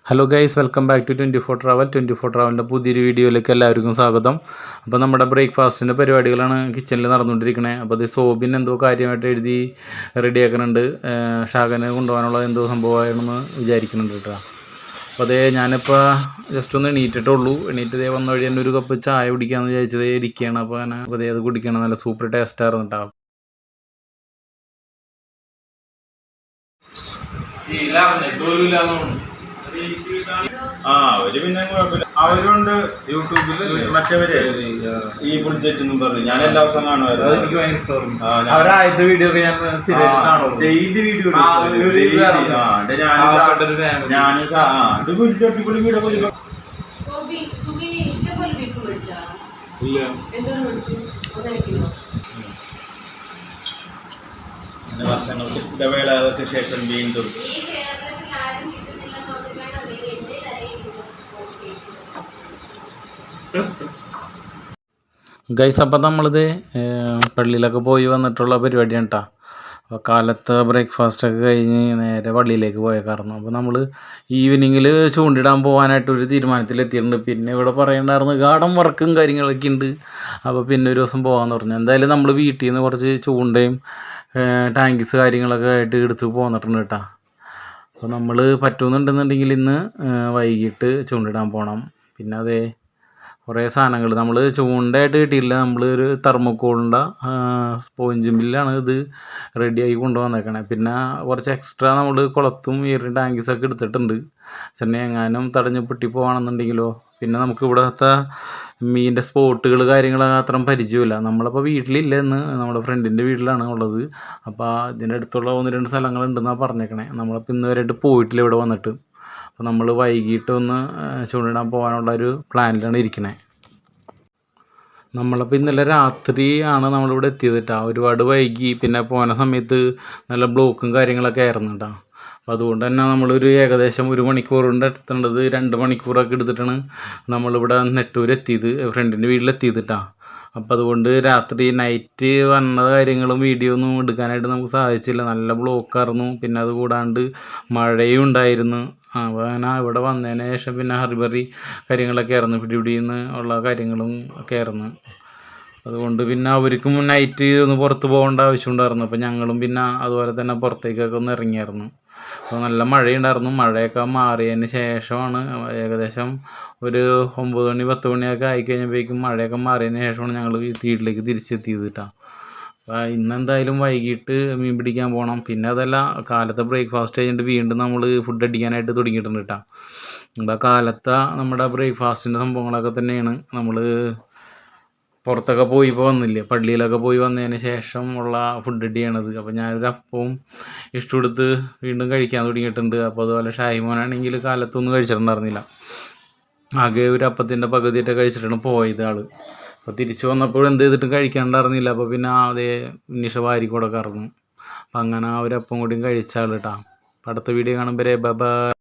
Hello guys, welcome back to 24 travel. 24 ട്രാവലിൻ്റെ പുതിയൊരു വീഡിയോയിലേക്ക് എല്ലാവർക്കും സ്വാഗതം. അപ്പോൾ നമ്മുടെ ബ്രേക്ക്ഫാസ്റ്റിൻ്റെ പരിപാടികളാണ് കിച്ചണിൽ നടന്നുകൊണ്ടിരിക്കുന്നത്. അപ്പോൾ അത് സോബിൻ എന്തോ കാര്യമായിട്ട് എഴുതി റെഡിയാക്കുന്നുണ്ട്. ഷാഗന് കൊണ്ടുപോകാനുള്ള എന്തോ സംഭവമാണെന്ന് വിചാരിക്കുന്നുണ്ട് കേട്ടോ. അപ്പോൾ അതേ ഞാനിപ്പോൾ ജസ്റ്റ് ഒന്ന് എണീറ്റിട്ടുള്ളൂ. എണീറ്റ് വന്ന വഴി തന്നെ ഒരു കപ്പ് ചായ കുടിക്കാമെന്ന് വിചാരിച്ചത് ഇരിക്കുകയാണ്. അപ്പോൾ ഞാൻ അതേ അത് കുടിക്കണം. നല്ല സൂപ്പർ ടേസ്റ്റായിരുന്നു കേട്ടോ. അവര് പിന്നെ കുഴപ്പമില്ല. അവരുണ്ട് യൂട്യൂബില് മറ്റവര് ഈ ബുൾജെറ്റ് എന്നും പറഞ്ഞു. ഞാൻ എല്ലാ ദിവസവും കാണുമായിരുന്നു. എനിക്ക് ഭയങ്കര ഇഷ്ടമായിരുന്നു. അവരാദ്യത്തെ വീഡിയോ ഒക്കെ ഞാൻ ഡെയിലി വീഡിയോ വർഷങ്ങൾക്ക് ഇടവേളകൾക്ക് ശേഷം വീണ്ടും ഗൈസ്, അപ്പം നമ്മളിത് പള്ളിയിലൊക്കെ പോയി വന്നിട്ടുള്ള പരിപാടിയാണ് കേട്ടോ. അപ്പോൾ കാലത്ത് ബ്രേക്ക്ഫാസ്റ്റൊക്കെ കഴിഞ്ഞ് നേരെ പള്ളിയിലേക്ക് പോയേക്കായിരുന്നു. അപ്പോൾ നമ്മൾ ഈവനിങ്ങിൽ ചൂണ്ടിടാൻ പോകാനായിട്ടൊരു തീരുമാനത്തിലെത്തിയിട്ടുണ്ട്. പിന്നെ ഇവിടെ പറയണ്ടായിരുന്നു ഗാർഡൻ വർക്കും കാര്യങ്ങളൊക്കെ ഉണ്ട്. അപ്പോൾ പിന്നെ ഒരു ദിവസം പോകാമെന്ന് പറഞ്ഞു. എന്തായാലും നമ്മൾ വീട്ടിൽ നിന്ന് കുറച്ച് ചൂണ്ടയും ടാങ്കിസ് കാര്യങ്ങളൊക്കെ ആയിട്ട് എടുത്ത് പോന്നിട്ടുണ്ട് കേട്ടോ. അപ്പോൾ നമ്മൾ പറ്റുന്നുണ്ടെന്നുണ്ടെങ്കിൽ ഇന്ന് വൈകിട്ട് ചൂണ്ടിടാൻ പോകണം. പിന്നെ അതേ കുറേ സാധനങ്ങൾ നമ്മൾ ചൂണ്ടയായിട്ട് കിട്ടിയില്ല. നമ്മൾ ഒരു തെർമോക്കോളിൻ്റെ സ്പോഞ്ച് മില്ലാണ് ഇത് റെഡിയാക്കി കൊണ്ടുവന്നേക്കണേ. പിന്നെ കുറച്ച് എക്സ്ട്രാ നമ്മൾ കുളത്തും ഈറിൻ ടാങ്കീസൊക്കെ എടുത്തിട്ടുണ്ട്. ചെന്നൈ എങ്ങാനും തടഞ്ഞ് പൊട്ടിപ്പോവാണെന്നുണ്ടെങ്കിലോ. പിന്നെ നമുക്ക് ഇവിടുത്തെ മീനിൻ്റെ സ്പോട്ടുകൾ കാര്യങ്ങളൊക്കെ അത്രയും പരിചയമില്ല. നമ്മളപ്പോൾ വീട്ടിലില്ല, ഇന്ന് നമ്മുടെ ഫ്രണ്ടിൻ്റെ വീട്ടിലാണ് ഉള്ളത്. അപ്പോൾ ഇതിൻ്റെ അടുത്തുള്ള 1-2 സ്ഥലങ്ങളുണ്ടെന്നാണ് പറഞ്ഞേക്കണേ. നമ്മളപ്പോൾ ഇന്ന് വരെയായിട്ട് പോയിട്ടില്ല ഇവിടെ വന്നിട്ട്. അപ്പോൾ നമ്മൾ വൈകിട്ടൊന്ന് ചൂണ്ടിടാൻ പോകാനുള്ളൊരു പ്ലാനിലാണ് ഇരിക്കുന്നത്. നമ്മളപ്പോൾ ഇന്നലെ രാത്രി ആണ് നമ്മളിവിടെ എത്തിയത് കേട്ടോ. ഒരുപാട് വൈകി. പിന്നെ പോകുന്ന സമയത്ത് നല്ല ബ്ലോക്കും കാര്യങ്ങളൊക്കെ ആയിരുന്നു കേട്ടോ. അപ്പോൾ അതുകൊണ്ട് തന്നെ നമ്മളൊരു ഏകദേശം 1 മണിക്കൂർ കൊണ്ട് എത്തേണ്ടത് 2 മണിക്കൂറൊക്കെ എടുത്തിട്ടാണ് നമ്മളിവിടെ നെട്ടൂർ എത്തിയത്, ഫ്രണ്ടിൻ്റെ വീട്ടിലെത്തിയത് കേട്ടോ. അപ്പോൾ അതുകൊണ്ട് രാത്രി നൈറ്റ് വന്ന കാര്യങ്ങളും വീഡിയോ ഒന്നും എടുക്കാനായിട്ട് നമുക്ക് സാധിച്ചില്ല. നല്ല ബ്ലോക്കായിരുന്നു. പിന്നെ അത് കൂടാണ്ട് മഴയും ഉണ്ടായിരുന്നു. അപ്പോൾ അങ്ങനെ ഇവിടെ വന്നതിന് ശേഷം പിന്നെ ഹറിബറി കാര്യങ്ങളൊക്കെ ആയിരുന്നു. പിടിപിടിന്ന് ഉള്ള കാര്യങ്ങളും ഒക്കെ ആയിരുന്നു. അതുകൊണ്ട് പിന്നെ അവർക്കും നൈറ്റ് ഒന്ന് പുറത്ത് പോകേണ്ട ആവശ്യമുണ്ടായിരുന്നു. അപ്പോൾ ഞങ്ങളും പിന്നെ അതുപോലെ തന്നെ പുറത്തേക്കൊക്കെ ഒന്ന് ഇറങ്ങിയായിരുന്നു. അപ്പോൾ നല്ല മഴയുണ്ടായിരുന്നു. മഴയൊക്കെ മാറിയതിന് ശേഷമാണ് ഏകദേശം ഒരു 9 മണി 10 മണിയൊക്കെ ആയിക്കഴിഞ്ഞപ്പോഴേക്കും മഴയൊക്കെ മാറിയതിന് ശേഷമാണ് ഞങ്ങൾ വീട്ടിലേക്ക് തിരിച്ചെത്തിയത് കേട്ടോ. അപ്പോൾ ഇന്നെന്തായാലും വൈകിട്ട് മീൻ പിടിക്കാൻ പോകണം. പിന്നെ അതല്ല, കാലത്തെ ബ്രേക്ക്ഫാസ്റ്റ് കഴിഞ്ഞിട്ട് വീണ്ടും നമ്മൾ ഫുഡ് അടിക്കാനായിട്ട് തുടങ്ങിയിട്ടുണ്ട് കേട്ടോ. അപ്പോൾ കാലത്തെ നമ്മുടെ ബ്രേക്ക്ഫാസ്റ്റിൻ്റെ സംഭവങ്ങളൊക്കെ തന്നെയാണ് നമ്മൾ പുറത്തൊക്കെ പോയി ഇപ്പോൾ വന്നില്ലേ, പള്ളിയിലൊക്കെ പോയി വന്നതിന് ശേഷം ഉള്ള ഫുഡ് അടിയാണത്. അപ്പോൾ ഞാനൊരു അപ്പവും ഇഷ്ടമെടുത്ത് വീണ്ടും കഴിക്കാൻ തുടങ്ങിയിട്ടുണ്ട്. അപ്പോൾ അതുപോലെ ഷാഹിമോനാണെങ്കിൽ കാലത്തൊന്നും കഴിച്ചിട്ടുണ്ടായിരുന്നില്ല. ആകെ ഒരു അപ്പത്തിൻ്റെ പകുതിയൊക്കെ കഴിച്ചിട്ടാണ് പോയത് ആൾ. അപ്പോൾ തിരിച്ച് വന്നപ്പോൾ എന്ത് ചെയ്തിട്ടും കഴിക്കാണ്ടായിരുന്നില്ല. അപ്പോൾ പിന്നെ അതേ നിഷ വാരിക്കൂടൊക്കെ ഇറങ്ങും. അപ്പോൾ അങ്ങനെ ആ ഒരു അപ്പം കൂടിയും കഴിച്ച ആൾ കേട്ടോ. അപ്പോൾ അടുത്ത വീഡിയോ കാണുമ്പോൾ ബൈ.